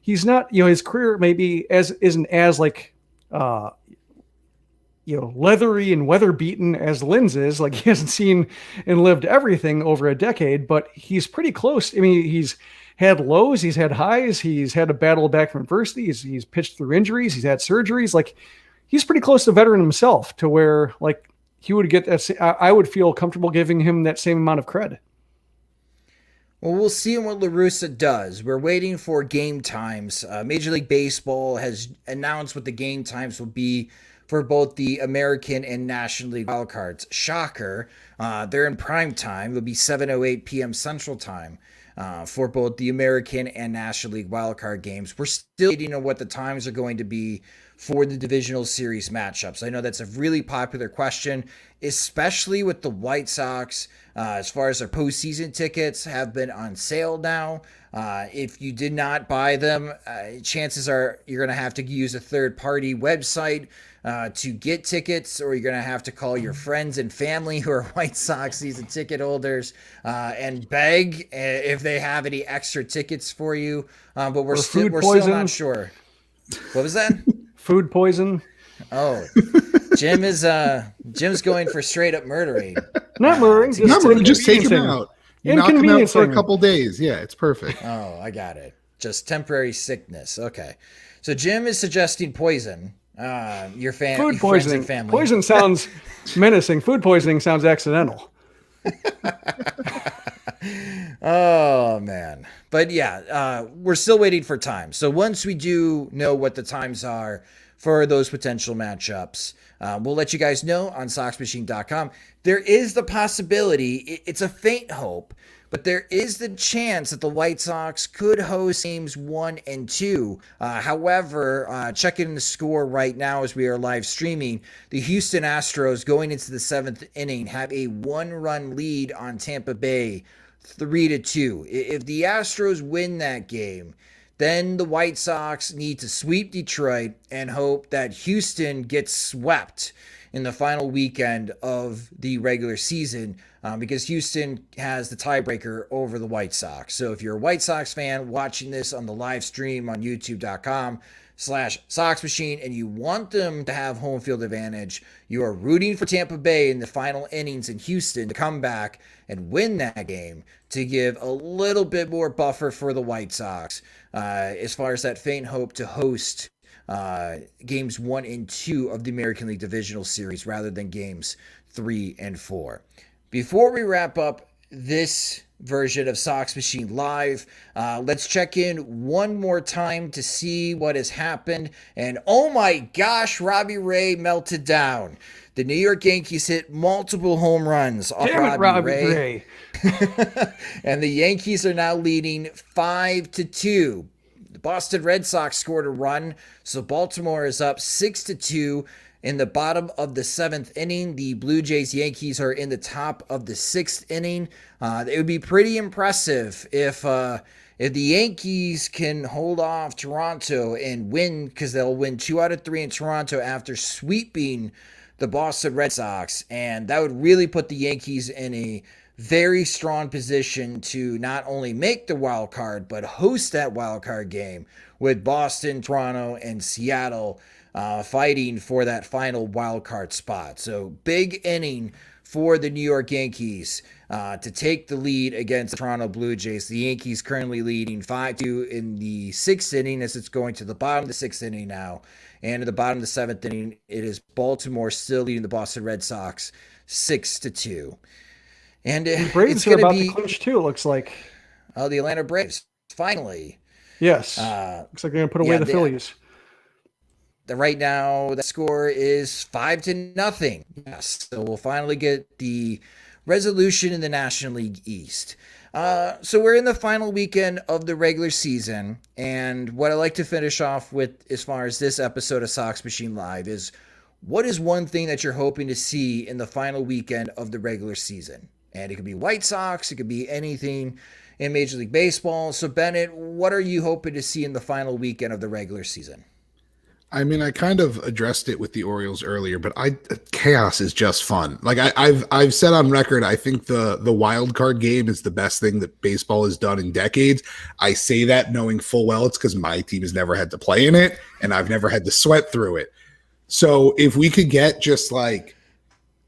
he's not, his career maybe isn't as like, leathery and weather beaten as Lynn's is. Like, he hasn't seen and lived everything over a decade, but he's pretty close. I mean, he's had lows, he's had highs, he's had to battle back from adversity. He's pitched through injuries, he's had surgeries. Like, he's pretty close to veteran himself, to where like he would get that. I would feel comfortable giving him that same amount of cred. Well, we'll see what La Russa does. We're waiting for game times. Major League Baseball has announced what the game times will be for both the American and National League wildcards. Shocker. They're in prime time. It'll be 7:08 p.m. Central Time for both the American and National League wildcard games. We're still waiting on what the times are going to be for the divisional series matchups. I know that's a really popular question, especially with the White Sox. As far as their postseason tickets have been on sale now. If you did not buy them, chances are you're going to have to use a third-party website to get tickets, or you're going to have to call your friends and family who are White Sox season ticket holders and beg if they have any extra tickets for you. But we're still not sure. What was that? Food poison. Oh, Jim's going for straight up murdering. Not murdering, just take him out. You knock him out for a couple days. Yeah, it's perfect. Oh, I got it. Just temporary sickness. Okay, so Jim is suggesting poison. Your food poisoning. Family. Poison sounds menacing. Food poisoning sounds accidental. Oh man, but yeah, we're still waiting for time. So once we do know what the times are for those potential matchups, we'll let you guys know on SoxMachine.com. There is the possibility, it's a faint hope, but there is the chance that the White Sox could host games 1 and 2. However, checking the score right now as we are live streaming, the Houston Astros going into the 7th inning have a 1-run lead on Tampa Bay, 3-2. If the Astros win that game, then the White Sox need to sweep Detroit and hope that Houston gets swept in the final weekend of the regular season, because Houston has the tiebreaker over the White Sox. So if you're a White Sox fan watching this on the live stream on youtube.com/Sox Machine and you want them to have home field advantage, you are rooting for Tampa Bay in the final innings in Houston to come back and win that game to give a little bit more buffer for the White Sox as far as that faint hope to host games 1 and 2 of the American League Divisional Series rather than games 3 and 4. Before we wrap up this version of Sox Machine Live, let's check in one more time to see what has happened. And oh my gosh, Robbie Ray melted down. The New York Yankees hit multiple home runs off Robbie Ray. And the Yankees are now leading 5-2. The Boston Red Sox scored a run, so Baltimore is up 6-2 in the bottom of the 7th inning. The Blue Jays Yankees are in the top of the 6th inning. It would be pretty impressive if the Yankees can hold off Toronto and win, because they'll win 2 out of 3 in Toronto after sweeping the Boston Red Sox, and that would really put the Yankees in a very strong position to not only make the wild card, but host that wild card game with Boston, Toronto, and Seattle fighting for that final wild card spot. So big inning for the New York Yankees to take the lead against the Toronto Blue Jays. The Yankees currently leading 5-2 in the 6th inning as it's going to the bottom of the 6th inning now. And at the bottom of the 7th inning, it is Baltimore still leading the Boston Red Sox 6-2. And the Braves it's going to about be to clinch too. It looks like. Oh, the Atlanta Braves finally. Yes. Looks like they're going to put away the Phillies. Right now, the score is 5-0. Yes, so we'll finally get the resolution in the National League East. So we're in the final weekend of the regular season, and what I like to finish off with as far as this episode of Sox Machine Live is, what is one thing that you're hoping to see in the final weekend of the regular season? And it could be White Sox, it could be anything in Major League Baseball. So Bennett, what are you hoping to see in the final weekend of the regular season? I mean, I kind of addressed it with the Orioles earlier, but chaos is just fun. Like I've said on record, I think the wild card game is the best thing that baseball has done in decades. I say that knowing full well it's because my team has never had to play in it, and I've never had to sweat through it. So if we could get just like,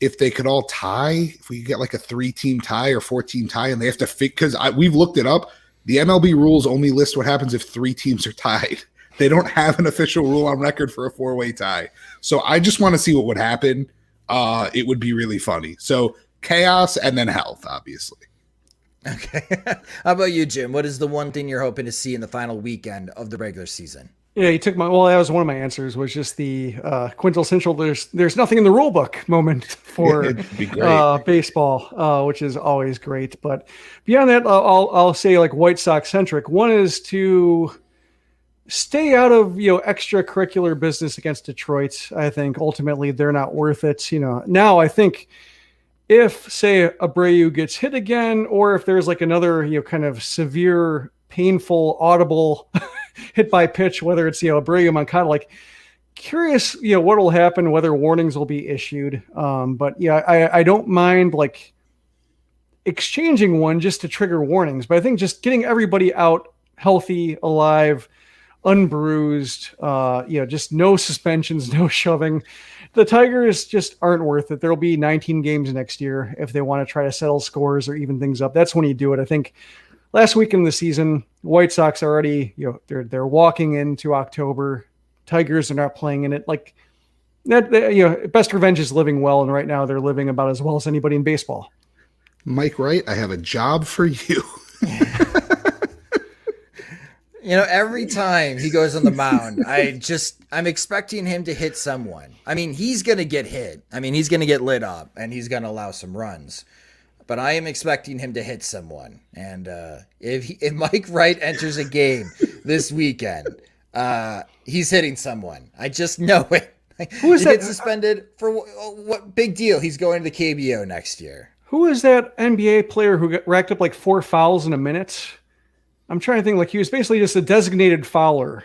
if they could all tie, if we could get like a 3-team tie or 4-team tie, and they have to fit, because we've looked it up, the MLB rules only list what happens if 3 teams are tied. They don't have an official rule on record for a 4-way tie. So I just want to see what would happen. It would be really funny. So chaos and then health, obviously. Okay. How about you, Jim? What is the one thing you're hoping to see in the final weekend of the regular season? Yeah, you took that was one of my answers, was just the quintessential there's nothing in the rule book moment for baseball, which is always great. But beyond that, I'll say like White Sox centric. One is to stay out of extracurricular business against Detroit. I think ultimately they're not worth it. Now I think if, say, Abreu gets hit again, or if there's like another kind of severe, painful, audible hit by pitch, whether it's Abreu, Moncada, like curious what will happen, whether warnings will be issued. But I don't mind like exchanging one just to trigger warnings, but I think just getting everybody out healthy, alive, unbruised, just no suspensions, no shoving. The Tigers just aren't worth it. There'll be 19 games next year if they want to try to settle scores or even things up. That's when you do it. I think last week in the season, White Sox already, they're walking into October. Tigers are not playing in it. Like that, best revenge is living well, and right now they're living about as well as anybody in baseball. Mike Wright, I have a job for you. Every time he goes on the mound, I'm expecting him to hit someone. I mean, he's going to get hit. I mean, he's going to get lit up, and he's going to allow some runs. But I am expecting him to hit someone. And if Mike Wright enters a game this weekend, he's hitting someone. I just know it. Who is he that? gets suspended for what big deal? He's going to the KBO next year. Who is that NBA player who racked up like 4 fouls in a minute? I'm trying to think. Like he was basically just a designated fouler.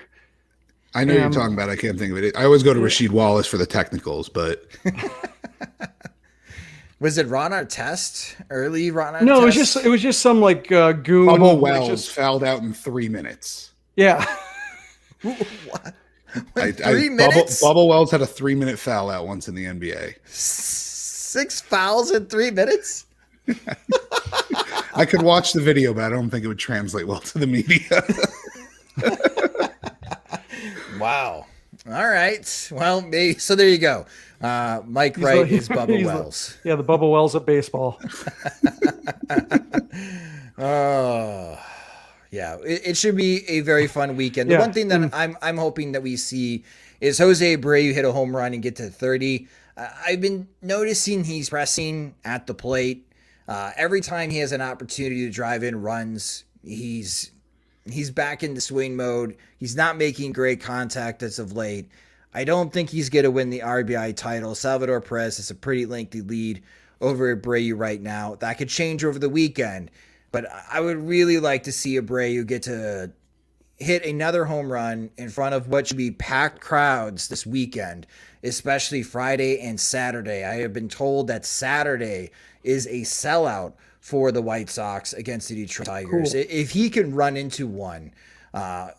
I know you're talking about. I can't think of it. I always go to Rasheed Wallace for the technicals, but was it Ron Artest? Early Ron Artest? No, it was just some like goon. Bubba Wells fouled out in 3 minutes. Yeah. What? 3 minutes? Bubba Wells had a 3-minute foul out once in the NBA. 6 fouls in 3 minutes? I could watch the video, but I don't think it would translate well to the media. Wow. All right. Well, so there you go. Mike Wright is Bubba Wells. The Bubba Wells of baseball. Oh, yeah. It should be a very fun weekend. The one thing that I'm hoping that we see is Jose Abreu hit a home run and get to 30. I've been noticing he's pressing at the plate. Every time he has an opportunity to drive in runs, he's back into swing mode. He's not making great contact as of late. I don't think he's going to win the RBI title. Salvador Perez has a pretty lengthy lead over Abreu right now. That could change over the weekend, but I would really like to see Abreu get to hit another home run in front of what should be packed crowds this weekend, especially Friday and Saturday. I have been told that Saturday is a sellout for the White Sox against the Detroit Tigers. Cool. If he can run into one,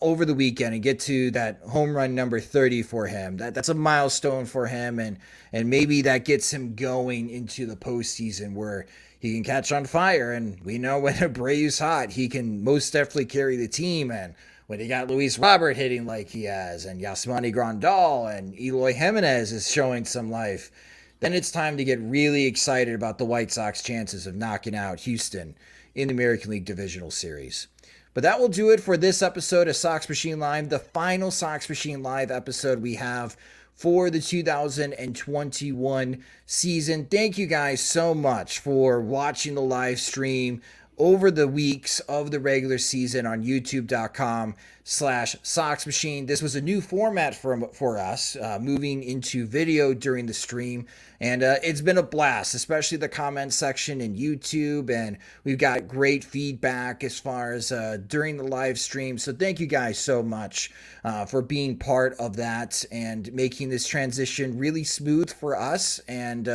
over the weekend and get to that home run number 30 for him. That's a milestone for him, and maybe that gets him going into the postseason where he can catch on fire. And we know when Abreu's hot, he can most definitely carry the team. And when you got Luis Robert hitting like he has, and Yasmani Grandal and Eloy Jimenez is showing some life, then it's time to get really excited about the White Sox chances of knocking out Houston in the American League Divisional Series. But that will do it for this episode of Sox Machine Live, the final Sox Machine Live episode we have for the 2021 season. Thank you guys so much for watching the live stream over the weeks of the regular season on youtube.com/Sox Machine. This was a new format for us, moving into video during the stream. And it's been a blast, especially the comment section in YouTube. And we've got great feedback as far as during the live stream. So thank you guys so much for being part of that and making this transition really smooth for us. And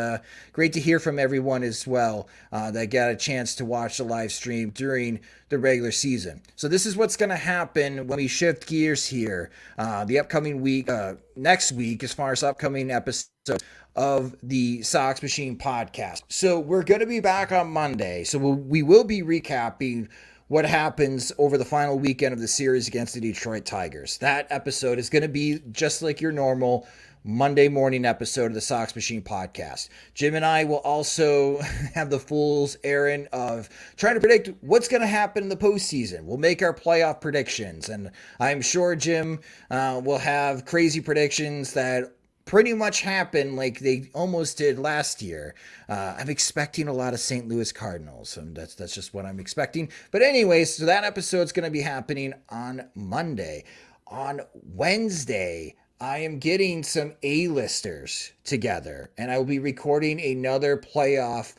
great to hear from everyone as well that got a chance to watch the live stream during the regular season. So this is what's going to happen when we shift gears here the upcoming week, next week, as far as upcoming episodes of the Sox Machine podcast. So we're going to be back on Monday. So we will be recapping what happens over the final weekend of the series against the Detroit Tigers. That episode is going to be just like your normal Monday morning episode of the Sox Machine podcast. Jim and I will also have the fool's errand of trying to predict what's going to happen in the postseason. We'll make our playoff predictions, and I'm sure Jim will have crazy predictions that pretty much happen like they almost did last year. I'm expecting a lot of St. Louis Cardinals, and that's just what I'm expecting. But anyways, so that episode's going to be happening on Monday. On Wednesday, I am getting some A-listers together, and I will be recording another playoff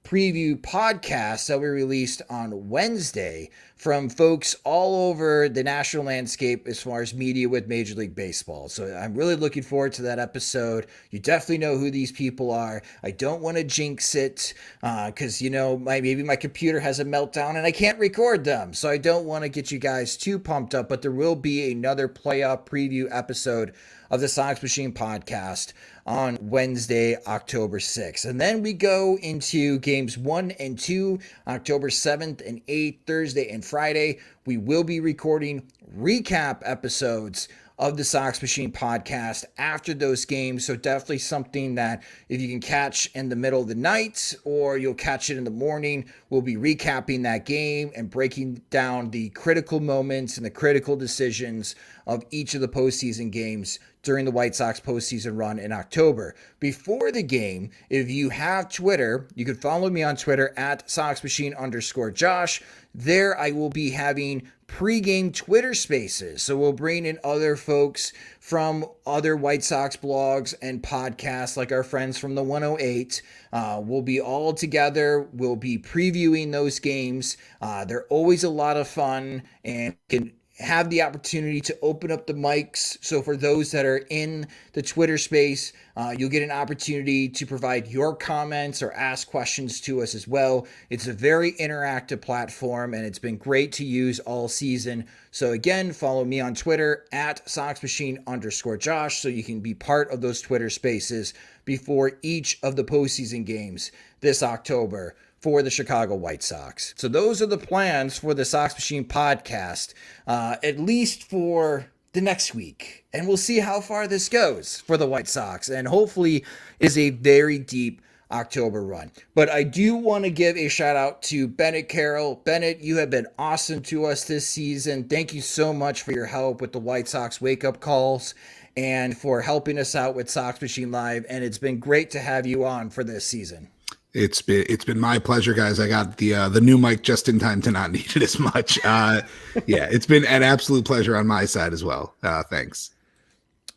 preview podcast that we released on Wednesday from folks all over the national landscape as far as media with Major League Baseball. So I'm really looking forward to that episode. You definitely know who these people are. I don't want to jinx it because, maybe my computer has a meltdown and I can't record them. So I don't want to get you guys too pumped up, but there will be another playoff preview episode of the Sox Machine podcast on Wednesday, October 6th. And then we go into games 1 and 2, October 7th and 8th, Thursday and Friday. We will be recording recap episodes of the Sox Machine podcast after those games. So definitely something that if you can catch in the middle of the night or you'll catch it in the morning, we'll be recapping that game and breaking down the critical moments and the critical decisions of each of the postseason games during the White Sox postseason run in October. Before the game, if you have Twitter, you can follow me on Twitter at SoxMachine_Josh. There I will be having pre-game Twitter spaces. So we'll bring in other folks from other White Sox blogs and podcasts like our friends from the 108. We'll be all together. We'll be previewing those games. They're always a lot of fun and can have the opportunity to open up the mics. So for those that are in the Twitter space, you'll get an opportunity to provide your comments or ask questions to us as well. It's a very interactive platform and it's been great to use all season. So again, follow me on Twitter at SoxMachine_Josh so you can be part of those Twitter spaces before each of the postseason games this October for the Chicago White Sox. So those are the plans for the Sox Machine podcast, at least for the next week. And we'll see how far this goes for the White Sox. And hopefully is a very deep October run. But I do want to give a shout out to Bennett Carroll. Bennett, you have been awesome to us this season. Thank you so much for your help with the White Sox wake-up calls and for helping us out with Sox Machine Live. And it's been great to have you on for this season. It's been my pleasure, guys. I got the new mic just in time to not need it as much. It's been an absolute pleasure on my side as well. Thanks.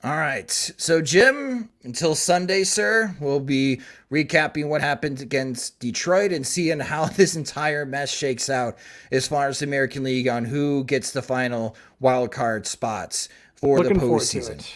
All right. So, Jim, until Sunday, sir, we'll be recapping what happened against Detroit and seeing how this entire mess shakes out as far as the American League on who gets the final wild card spots for the postseason.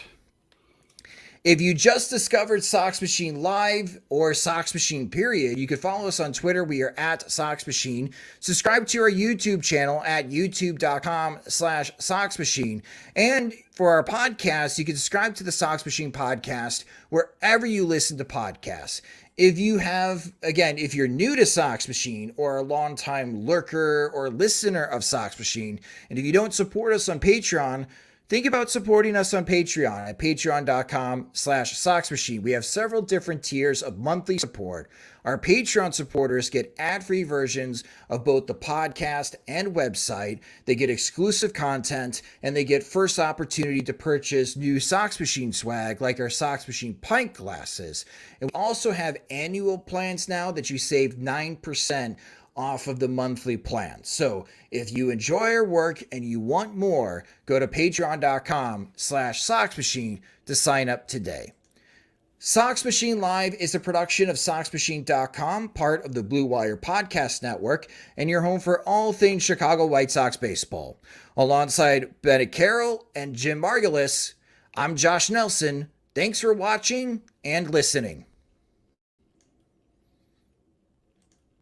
If you just discovered Sox Machine Live or Sox Machine period, you can follow us on Twitter. We are at Sox Machine. Subscribe to our YouTube channel at youtube.com/Sox Machine. And for our podcast, you can subscribe to the Sox Machine podcast wherever you listen to podcasts. If you're new to Sox Machine or a longtime lurker or listener of Sox Machine, and if you don't support us on Patreon, think about supporting us on Patreon at patreon.com/Sox Machine. We have several different tiers of monthly support. Our Patreon supporters get ad-free versions of both the podcast and website. They get exclusive content, and they get first opportunity to purchase new Sox Machine swag like our Sox Machine pint glasses. And we also have annual plans now that you save 9% off of the monthly plan. So if you enjoy our work and you want more, go to patreon.com/Sox Machine to sign up today. Sox Machine Live is a production of SoxMachine.com, part of the Blue Wire Podcast Network, and your home for all things Chicago White Sox baseball. Alongside Bennett Carroll and Jim Margulis, I'm Josh Nelson. Thanks for watching and listening.